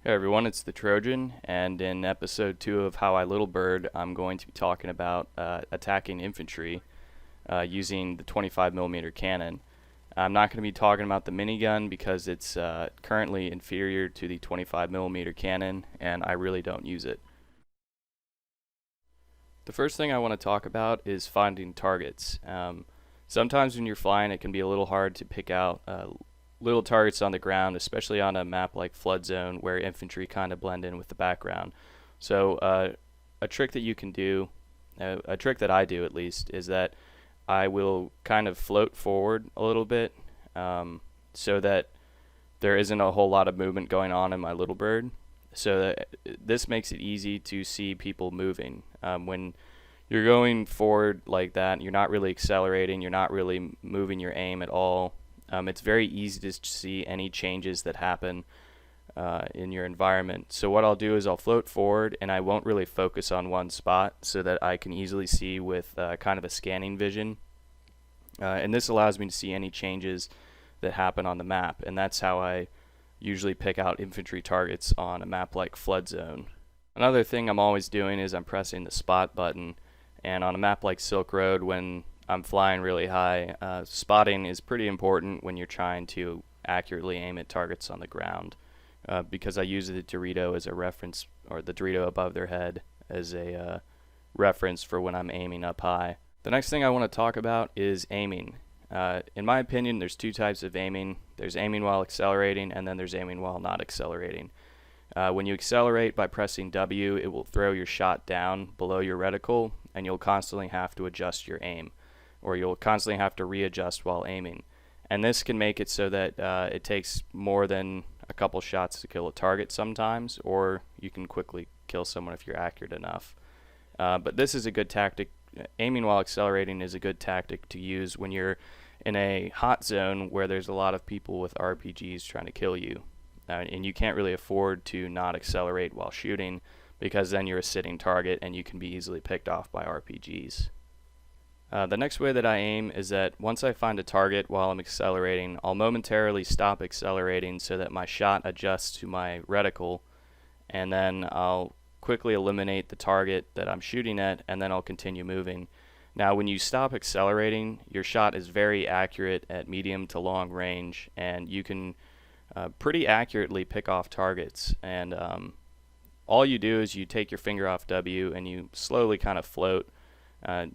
Hey everyone, it's the Trojan, and in episode 2 of How I Little Bird, I'm going to be talking about attacking infantry using the 25mm cannon. I'm not going to be talking about the minigun because it's currently inferior to the 25mm cannon, and I really don't use it. The first thing I want to talk about is finding targets. Sometimes when you're flying, it can be a little hard to pick out little targets on the ground, especially on a map like Flood Zone where infantry kind of blend in with the background. So a trick that you can do, a trick that I do at least, is that I will kind of float forward a little bit so that there isn't a whole lot of movement going on in my little bird. So that this makes it easy to see people moving. When you're going forward like that, you're not really accelerating, you're not really moving your aim at all. It's very easy to see any changes that happen in your environment. So what I'll do is I'll float forward and I won't really focus on one spot so that I can easily see with kind of a scanning vision. And this allows me to see any changes that happen on the map, and that's how I usually pick out infantry targets on a map like Flood Zone. Another thing I'm always doing is I'm pressing the spot button, and on a map like Silk Road, when I'm flying really high, spotting is pretty important when you're trying to accurately aim at targets on the ground, because I use the Dorito as a reference, or the Dorito above their head as a reference for when I'm aiming up high. The next thing I want to talk about is aiming. In my opinion, there's two types of aiming. There's aiming while accelerating, and then there's aiming while not accelerating. When you accelerate by pressing W, it will throw your shot down below your reticle, and you'll constantly have to adjust your aim, or you'll constantly have to readjust while aiming. And this can make it so that it takes more than a couple shots to kill a target sometimes, or you can quickly kill someone if you're accurate enough. But this is a good tactic. Aiming while accelerating is a good tactic to use when you're in a hot zone where there's a lot of people with RPGs trying to kill you. And you can't really afford to not accelerate while shooting, because then you're a sitting target and you can be easily picked off by RPGs. The next way that I aim is that once I find a target while I'm accelerating, I'll momentarily stop accelerating so that my shot adjusts to my reticle, and then I'll quickly eliminate the target that I'm shooting at, and then I'll continue moving. Now when you stop accelerating, your shot is very accurate at medium to long range, and you can pretty accurately pick off targets. And all you do is you take your finger off W and you slowly kind of float.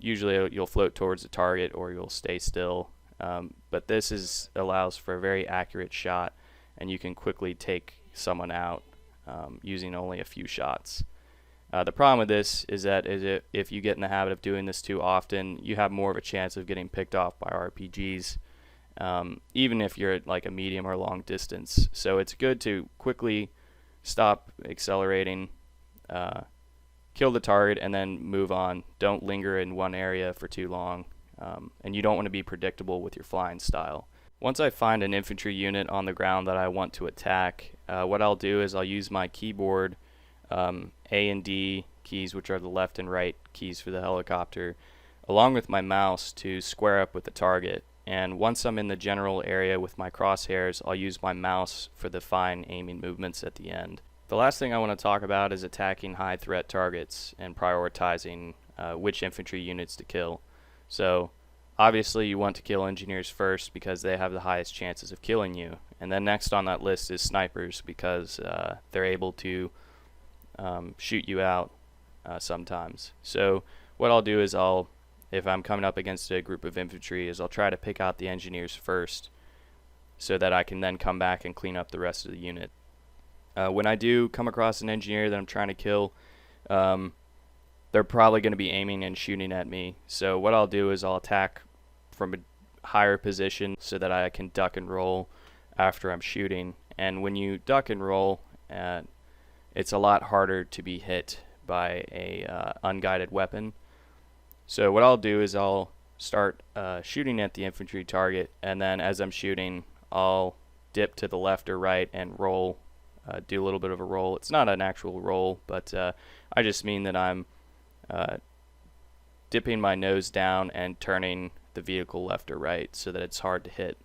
Usually you'll float towards the target or you'll stay still, but this allows for a very accurate shot, and you can quickly take someone out using only a few shots. The problem with this is that if you get in the habit of doing this too often, you have more of a chance of getting picked off by RPGs, even if you're at like a medium or long distance. So it's good to quickly stop accelerating, kill the target, and then move on. Don't linger in one area for too long, and you don't want to be predictable with your flying style. Once I find an infantry unit on the ground that I want to attack, what I'll do is I'll use my keyboard, A and D keys, which are the left and right keys for the helicopter, along with my mouse to square up with the target. And once I'm in the general area with my crosshairs, I'll use my mouse for the fine aiming movements at the end. The last thing I want to talk about is attacking high threat targets and prioritizing which infantry units to kill. So obviously you want to kill engineers first because they have the highest chances of killing you, and then next on that list is snipers because they're able to shoot you out sometimes. So what I'll do is if I'm coming up against a group of infantry, is I'll try to pick out the engineers first so that I can then come back and clean up the rest of the unit. When I do come across an engineer that I'm trying to kill, they're probably going to be aiming and shooting at me. So what I'll do is I'll attack from a higher position so that I can duck and roll after I'm shooting. And when you duck and roll, it's a lot harder to be hit by a unguided weapon. So what I'll do is I'll start shooting at the infantry target, and then as I'm shooting, I'll dip to the left or right and roll, do a little bit of a roll. It's not an actual roll, but I just mean that I'm dipping my nose down and turning the vehicle left or right so that it's hard to hit.